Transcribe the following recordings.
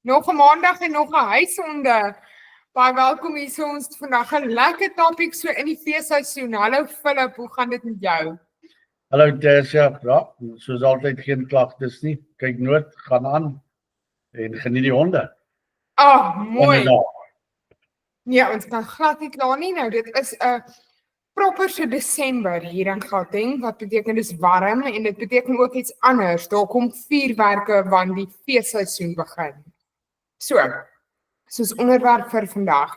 Nog 'n maandag en nog 'n huishonde. Baie welkom hier so ons vandag 'n lekker topik so in die feesseisoen. Hallo Philip, hoe gaan dit met jou? Hallo Tersia, ja, soos altyd geen klagtes nie. Kyk noord, gaan aan en geniet die honde. Mooi. Ja, ons kan glad nie klaar nie. Nou, dit is 'n proper so Desember hier in Gauteng, wat beteken dis warm en dit beteken ook iets anders. Daar kom vuurwerke want die feesseisoen begin. Soos onderwerp vir vandag.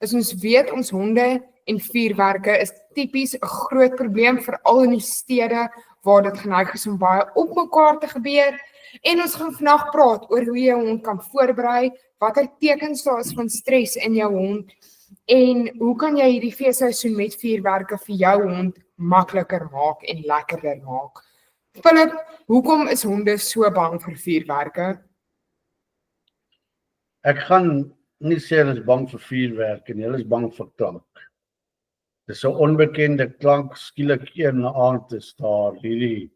As ons weet ons honde en vuurwerke is tipies 'n groot probleem veral in die stede waar dit geneig is om baie op mekaar te gebeur. En ons gaan vandag praat oor hoe jy jou hond kan voorberei, watter tekens daar is van stres in jou hond en hoe kan jy hierdie feesseisoen met vuurwerke vir jou hond makliker maak en lekkerder maak. Philip, hoekom is honde so bang vir vuurwerke? Ek gaan nie sê hulle is bang vir vuurwerke nie, hulle is bang vir klank. Dis 'n onbekende klank, skielik een aand is daar hierdie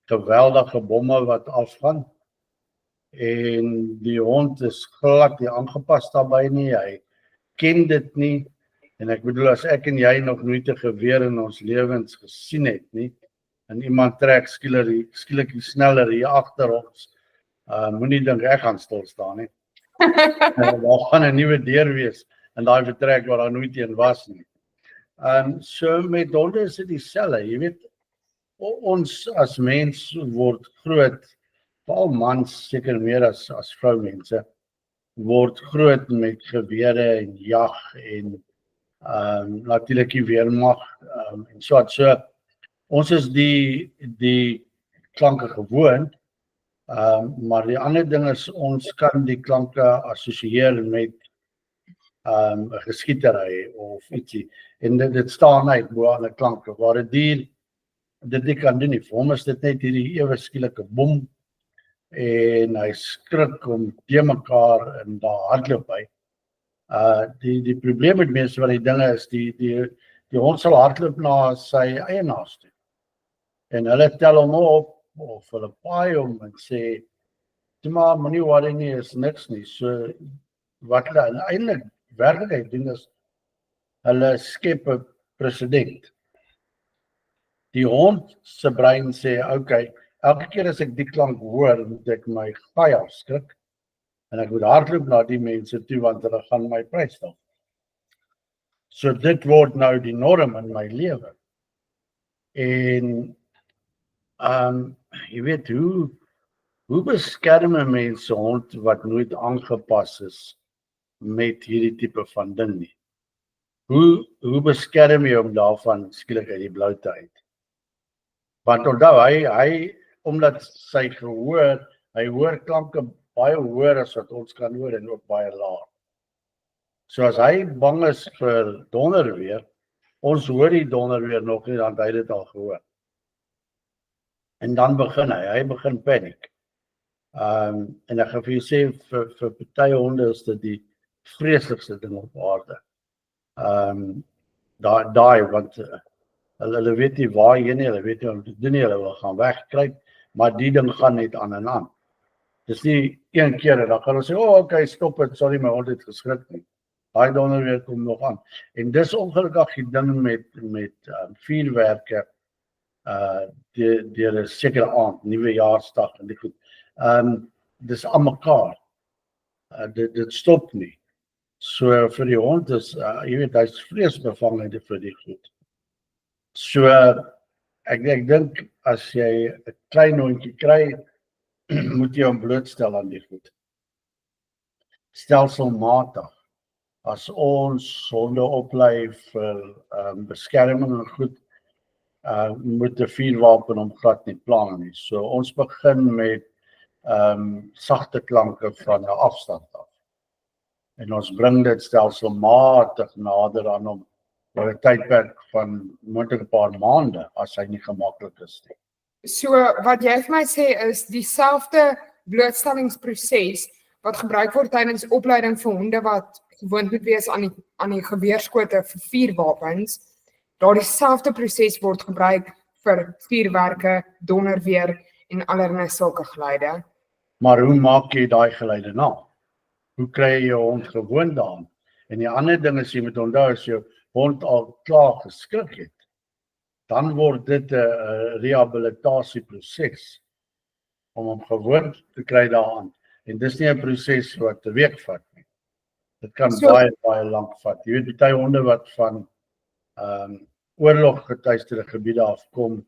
geweldige bomme wat afgaan en die hond is glad nie aangepas daarbey nie, hy ken dit nie en ek bedoel as ek en jy nog nooit 'n geweer in ons lewens gesien het nie en iemand trek skielik sneller hier agter ons, moenie dink ek gaan stil staan nie. Daar gaan 'n nuwe deur wees in daai vertrek waar daar nooit een was nie. So met honde is dit dieselfde, jy weet, ons as mens word groot, veral mans seker meer as vroumense, word groot met gewere en jag en natuurlik die weermag en so. Ons is die klanke gewoond, maar die ander ding is ons kan die klanke assosieer met 'n geskietery of ietsie en dit staan uit bo aan 'n klanke waar 'n dier dit nie kan doen nie. Vir hom is dit net hierdie ewe skielike bom en hy skrik om te mekaar en daar hardloop hy. Die probleem met meeste van die dinge is die hond sal hardloop na sy eienaars toe. En hulle tel hom op of hulle paai hom en sê, maar moenie worry nie, is niks nie. So wat hulle eintlik werklikheid doen is hulle skep 'n presedent. Die hond se brein sê, okay, elke keer as ek die klank hoor, moet ek my gaai afskrik en ek moet hardloop na die mense toe want hulle gaan my prystel. So dit word nou die norm in my lewe. En jy weet hoe beskerm 'n mens se hond wat nooit aangepas is met hierdie tipe van ding nie? Hoe beskerm jy hom daarvan skielik uit die bloute uit? Want onthou hy omdat sy gehoor, hy hoor klanke baie hoër as wat ons kan hoor en ook baie laag. So as hy bang is vir donderweer, ons hoor die donderweer nog nie, dan het hy dit al gehoor. En dan begin hy begin paniek. En ek gaan vir jou sê, vir party honde is dit die vreeslikste ding op aarde. Daai, want hulle weet nie waarheen nie, hulle weet nie wat te doen nie, hulle wil gaan wegkruip, maar die ding gaan net aan en aan. Dis nie een keer en dan gaan ons sê, okay, stop het, sorry, my hond het geskrik nie. Daai donderweer kom nog aan. En dis ongelukkig die ding met vuurwerke, deur 'n sekere aand, nuwejaarsdag en die goed. Dis aan mekaar. Dit stop nie. So vir die hond is, jy weet, hy's vreesbevange vir die goed. So ek dink as jy 'n klein hondjie kry, moet jy hom blootstel aan die goed. Stelselmatig. As ons honde oplei vir beskerming en goed, moet 'n vuurwapen hom glad nie plan nie. So ons begin met sagte klanke van 'n afstand af. En ons bring dit stelselmatig nader aan hom oor 'n tydperk van moontlik 'n paar maande as hy nie gemaklik is nie. So wat jy vir my sê is dieselfde blootstellingsproses wat gebruik word tydens opleiding vir honde wat gewoond moet wees aan die geweerskote vir vuurwapens. Daardie selfde proses word gebruik vir vuurwerke, donderweer en allerlei sulke geluide. Maar hoe maak jy daai geluide na? hoe kry jy jou hond gewoond daaraan? En die ander ding is, jy moet onthou, as jou hond al klaar geskrik het, dan word dit 'n rehabilitasieproses om hom gewoond te kry daaraan. En dis nie 'n proses wat 'n week vat nie. Dit kan baie lank vat. Jy weet, baie honde wat van oorloggetuisterde gebiede afkom,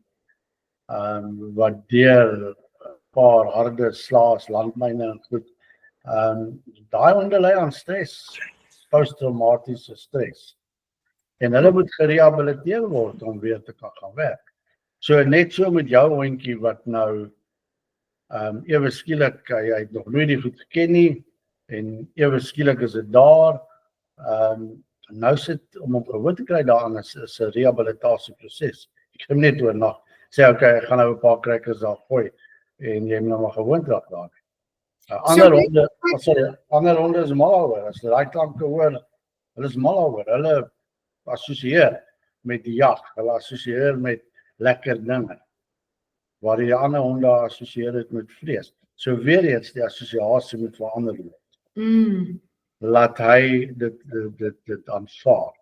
wat deur 'n paar harde slaas, landmyne en goed, daai honde ly aan stres, posttraumatiese stres. En hulle moet gerehabiliteer word om weer te kan gaan werk. So net so met jou hondjie wat nou ewe skielik, hy het nog nooit die goed geken nie, en ewe skielik is dit daar. Nou sit om hom gewoond te kry daaraan is 'n rehabilitasieproses. Ek kry net oornag sê okay, ek gaan nou 'n paar kruikers daar gooi en jy moet nou maar gewoond raak daaraan. Ander honde is mal oor, as hulle daai klanke hoor, hulle is mal oor. Hulle assosieer met die jag, hulle assosieer met lekker dinge, waar die ander honde assosieer het met vrees. So weer eens, die assosiasie moet verander word. Laat hy dit aanvaar,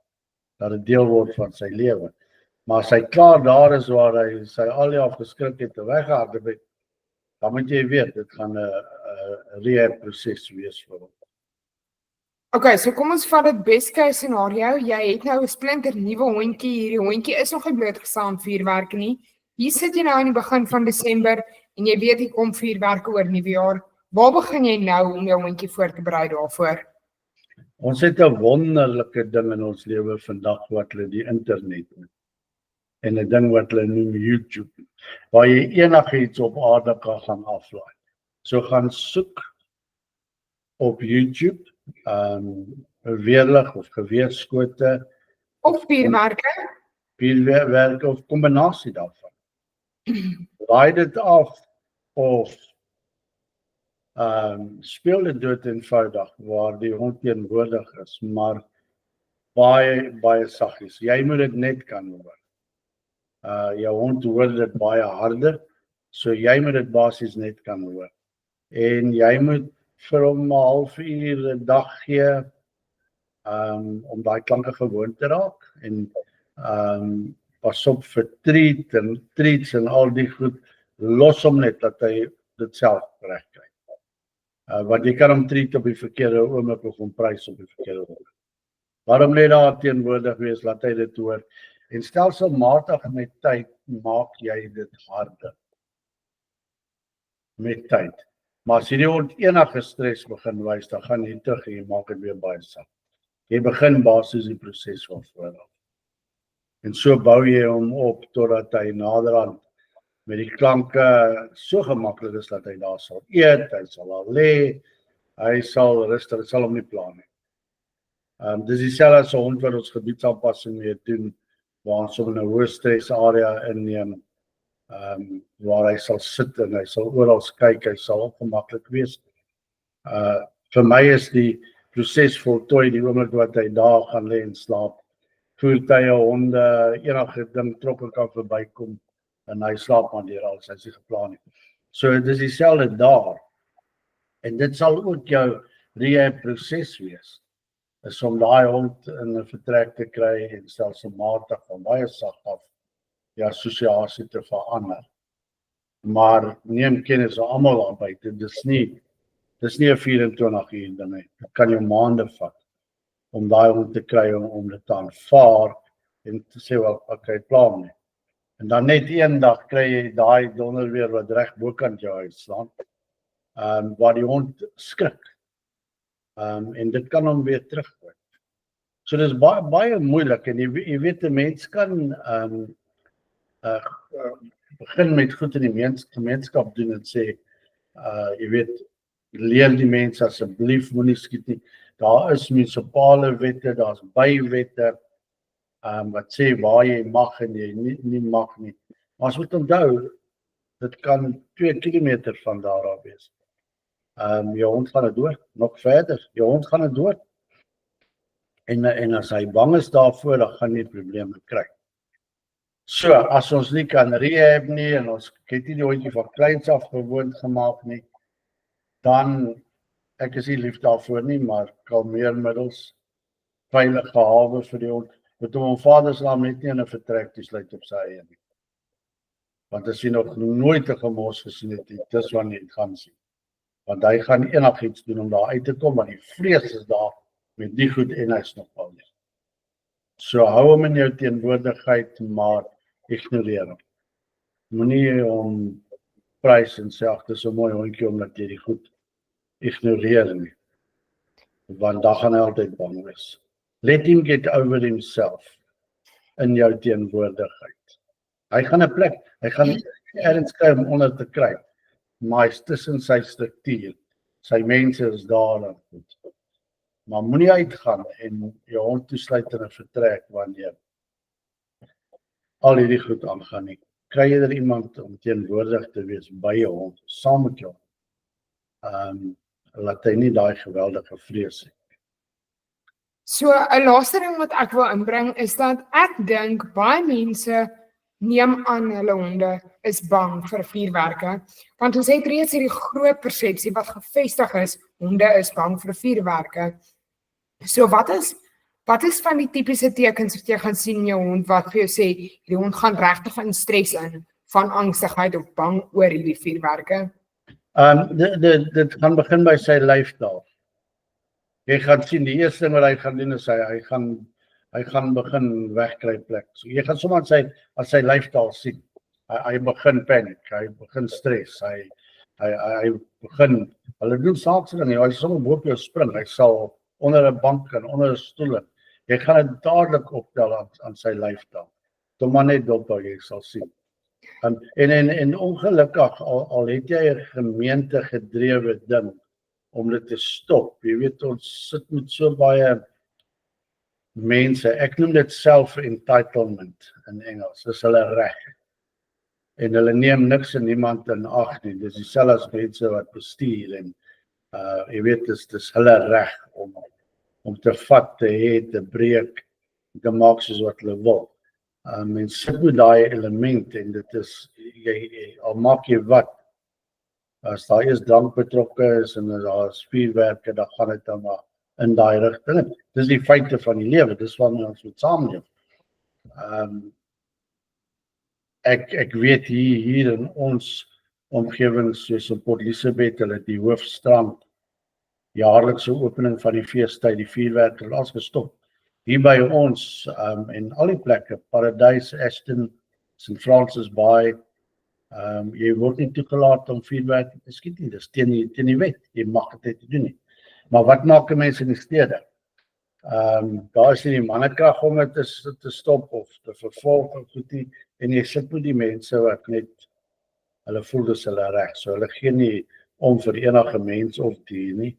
dat dit deel word van sy lewe. Maar as hy klaar daar is waar hy sy al die afgeskrik het en weggehardloop het, dan moet jy weet, dit gaan 'n rehab proses wees vir hom. Okay, so kom ons vat dit best case scenario. Jy het nou 'n splinter nuwe hondjie. Hierdie hondjie is nog nie blootgestaan vuurwerk nie. Hier sit jy nou aan die begin van Desember en jy weet jy kom vuurwerke oor nuwejaar. Waar begin jy nou om jou hondjie voor te berei daarvoor? Ons het 'n wonderlike ding in ons lewe vandag wat hulle die internet noem. En 'n ding wat hulle noem YouTube, waar jy enigiets op aarde kan gaan aflaai. So gaan soek op YouTube, weerlig of geweerskote, Of vuurwerke? vuurwerke of kombinasie daarvan. Laai dit af of speel dit dood eenvoudig waar die hond teenwoordig is, maar baie saggies. Jy moet dit net kan hoor. Jou hond hoor dit baie harder, so jy moet dit basies net kan hoor. En jy moet vir hom 'n halfuur 'n dag gee om daai klanke gewoon te raak en pas op vir treats en al die goed, los hom net dat hy dit self reg kry. Want jy kan hom treat op die verkeerde oomblik of hom prys op die verkeerde oomblik. Waarom net daar teenwoordig wees, laat hy dit hoor. En stelselmatig met tyd maak jy dit harder. Met tyd. Maar as jy die hond enige stres begin wys, dan gaan jy terug en jy maak dit weer baie sag. Jy begin basies die proses van vooraf. En so bou jy hom op totdat hy naderhand met die klanke so gemaklik is dat hy daar sal eet, hy sal al lê, hy sal rustig, dit sal hom nie pla nie. Dis dieselfde as 'n hond wat ons gebiedsaanpassing mee doen, waar ons hom in 'n hoë stres area inneem, waar hy sal sit en hy sal oral kyk, hy sal ongemaklik wees. Vir my is die proses voltooi die oomblik wat hy daar gaan lê en slaap. Voertuie, honde, enige ding trokke kan verbykom en hy slaap maar deur alles, hy is nie geplan nie. So dis dieselfde daar. En dit sal ook jou rehab proses wees. Is om daai hond in 'n vertrek te kry en stelselmatig van baie sag af die assosiasie te verander. Maar neem kennis van almal daar buite. Dis nie 'n 24 uur ding nie. Dit kan jou maande vat om daai hond te kry om dit te aanvaar en te sê wel, okay, plan nie. En dan net eendag kry jy daai donder weer wat reg bokant jou huis staan. Waar die hond skrik. En dit kan hom weer teruggooi. So dis baie moeilik en jy weet 'n mens kan begin met goed in die gemeenskap doen en sê jy weet, leer die mense asseblief moenie skiet nie. Daar is munisipale wette, daar's bywette wat sê waar jy mag en jy nie mag nie. Maar as moet onthou, dit kan 2 kilometer van daar af wees. Jou hond gaan dit dood, nog verder, jou hond gaan dit dood. En as hy bang is daarvoor, dan gaan hy probleme kry. So, as ons nie kan rehab nie, en ons het nie die hondjie van kleins af gewoond gemaak nie, dan ek is nie lief daarvoor nie, maar kalmeermiddels, veilige hawe vir die hond, met hom vadersnaam net nie in 'n vertrek te sluit op sy eie nie. Want as jy nog nooit 'n gemors gesien het, dis wanneer jy gaan sien. Want hy gaan enigiets doen om daar uit te kom, want die vrees is daar met die goed en hy's nog al nie. So hou hom in jou teenwoordigheid, maar ignoreer hom. Moenie hom prys en sê, ag, dis so mooi hondjie omdat jy die goed ignoreer nie. Want dan gaan hy altyd bang wees. Let him get over himself in jou teenwoordigheid. Hy gaan 'n plek, hy gaan ergens kry om onder te kry, maar hy's tussen sy struktuur. Sy mense is daar en goed. Maar moenie uitgaan en jou hond toesluit in 'n vertrek wanneer al hierdie goed aangaan nie. Kry jy er iemand om teenwoordig te wees by jou hond, saam met jou. Laat hy nie daai geweldige vrees hê. So 'n laaste ding wat ek wil inbring is dat ek dink baie mense neem aan hulle honde is bang vir vuurwerke, want ons het reeds hierdie groot persepsie wat gevestig is, honde is bang vir vuurwerke. So wat is van die tipiese tekens wat jy gaan sien in jou hond wat vir jou sê, die hond gaan regtig in stres in, van angstigheid of bang oor hierdie vuurwerke? Dit gaan begin by sy lyfstaal. Jy gaan sien, die eerste ding wat hy gaan doen is hy gaan begin wegkry plek. So jy gaan sommer as sy lyfstaal sien. Hy begin paniek, hy begin stres, hy begin, hulle doen snaakse dinge, hy sommer bo op jou spring, hy sal onder 'n bank en onder 'n stoel. Jy gaan dit dadelik optel aan sy lyfstaal. Toe maar net dophou, jy sal sien. En ongelukkig, al het jy 'n gemeente gedrewe ding om dit te stop. Jy weet, ons sit met so baie mense, ek noem dit self-entitlement in Engels, dis hulle reg. En hulle neem niks en niemand in ag nie, dis dieselfde as mense wat bestuur en jy weet, dis hulle reg om te vat, te hê, te breek, te maak soos wat hulle wil. En sit met daai element en dit is, al maak jy wat, as daar eers drank betrokke is en as daar vuurwerke, dan gaan dit dan maar in daai rigting. Dis die feite van die lewe, dis waarmee ons moet saamleef. Ek weet hier in ons omgewings, soos in Port Elizabeth, hulle die Hoofstrand, jaarlikse opening van die feestyd, die vuurwerke het alles gestop. Hier by ons, en al die plekke, Paradise, Ashton, St. Francis Bay, jy word nie toegelaat om vuurwerke te skiet nie, dis teen die wet, jy mag dit nie doen nie. Maar wat maak mense in die stede? Daar is nie die mannekrag om dit te stop of te vervolg of goed nie, en jy sit met die mense wat net, hulle voel dis hulle reg, so hulle gee nie om vir enige mens of dier nie.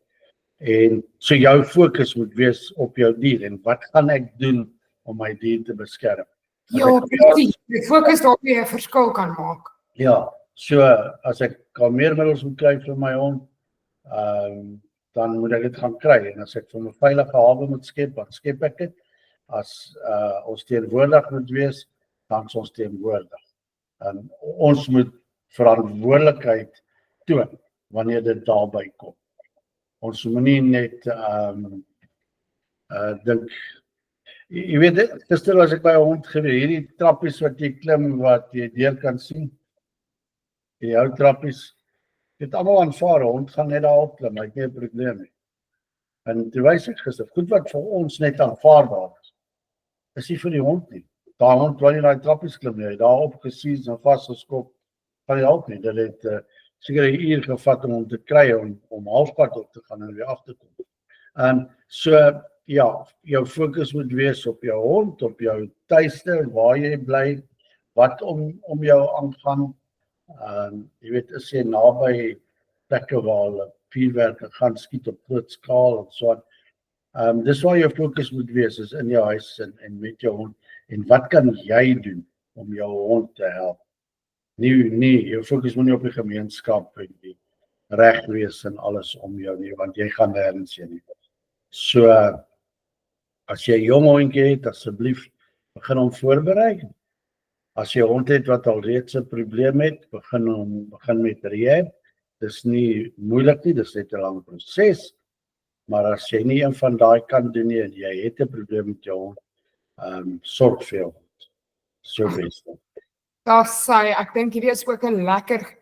En so jou fokus moet wees op jou dier, en wat gaan ek doen om my dier te beskerm? Ja, presies, die fokus daarop jy 'n verskil kan maak. Ja, so as ek kalmeermiddels moet kry vir my hond, dan moet ek dit gaan kry, en as ek vir my veilige hawe moet skep, dan skep ek dit. As ons teenwoordig moet wees, dan is ons teenwoordig. En ons moet verantwoordelikheid toon, wanneer dit daarby kom. Ons moet nie net dink, jy weet, gister was ek by 'n hond gewees, hierdie trappies wat jy klim, wat jy deur kan sien, die ou trappies, dit almal aanvaar, hond gaan net daar opklim, hy het nie 'n probleem nie. En toe wys ek gister, goed wat vir ons net aanvaarbaar is nie vir die hond nie. Daai hond wil nie daai trappies klim nie, daar opgesies en vasgeskop, kan nie help nie, dit het seker 'n uur gevat om hom te kry, om halfpad op te gaan en weer af te kom. So, ja, jou fokus moet wees op jou hond, op jou tuiste, waar jy bly, wat om jou aangaan. Jy weet, is jy naby plekke waar hulle vuurwerke gaan skiet op groot skaal en so. Dis waar jou fokus moet wees, is in jou huis en met jou hond. En wat kan jy doen om jou hond te help? Nee, jou fokus moet nie op die gemeenskap en die reg wees en alles om jou nie, want jy gaan nêrens heen nie. So, as jy 'n jong hondjie het, asseblief begin hom voorberei. As jy 'n hond het wat al reeds 'n probleem het, begin met rehab. dis nie moeilik nie, dis net 'n lang proses. Maar as jy nie een van daai kan doen nie en jy het 'n probleem met jou hond, sorg vir jou hond. So beste. Daar sê, ek dink hierdie is ook 'n lekker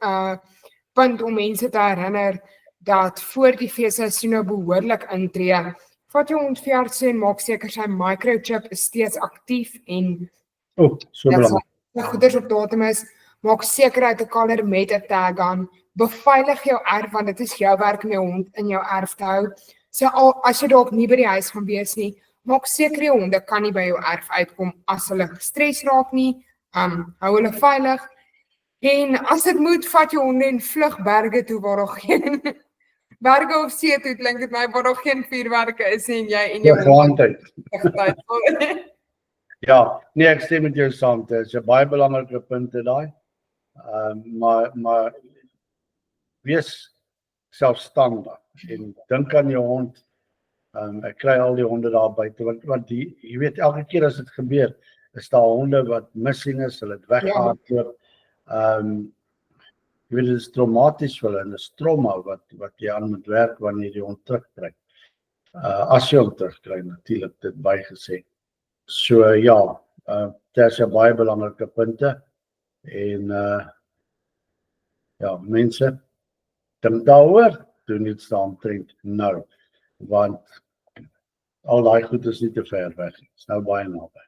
punt om mense te herinner dat voor die feesseisoene behoorlik intree. Vat jou hond veearts en maak seker sy microchip is steeds aktief en So belangrik. sy goeders op datum is. Maak seker uit 'n collar met 'n tag aan. Beveilig jou erf want dit is jou werk om jou hond in jou erf te hou. So as jy dalk nie by die huis gaan wees nie, maak seker jou honde kan nie by jou erf uitkom as hulle gestres raak nie. Hou hulle veilig. En as dit moet, vat jou honde en vlug berge toe waar daar geen berge of see toe, klink dit my waar daar geen vuurwerke is en jy en jou Gewaandheid. Ja, nee, ek stem met jou saam. Dit is 'n baie belangrike punt daai. Maar wees selfstandig en dink aan jou hond. Ek kry al die honde daar buite want jy weet elke keer as dit gebeur, is daar honde wat missing is, hulle het weggehardloop. Jy weet dit is traumaties vir hulle en dit is trauma wat jy aan moet werk wanneer jy hond terugkry. As jy hom terugkry natuurlik dit bygesê. So ja, dit is 'n baie belangrike punte en ja, mense dink daaroor, doen iets daaromtrent nou, want al daai goed is nie te ver weg nie. Dit is nou baie naby.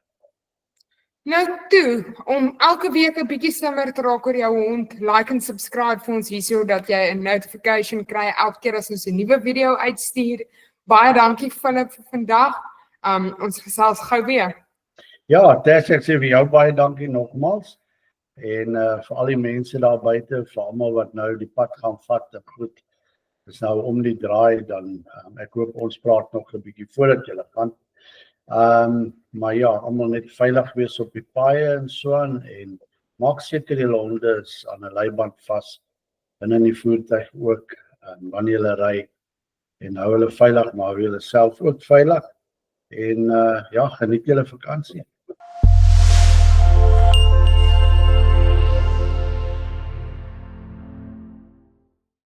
Nou toe, om elke week 'n bietjie slimmer te raak oor jou hond, like en subscribe vir ons hierso dat jy 'n notification kry elke keer as ons 'n nuwe video uitstuur. Baie dankie Philip vir vandag. Ons gesels gou weer. Ja, Tess, ek sê vir jou baie dankie nogmaals. En vir al die mense daar buite, vir almal wat nou die pad gaan vat, en goed, is nou om die draai, dan ek hoop ons praat nog 'n bietjie voordat julle gaan. Maar ja, almal net veilig wees op die paaie en so aan, en maak seker julle honde is aan 'n leiband vas, binne in die voertuig ook, wanneer julle ry, en hou hulle veilig, maar hou julle self ook veilig, en ja, geniet julle vakansie.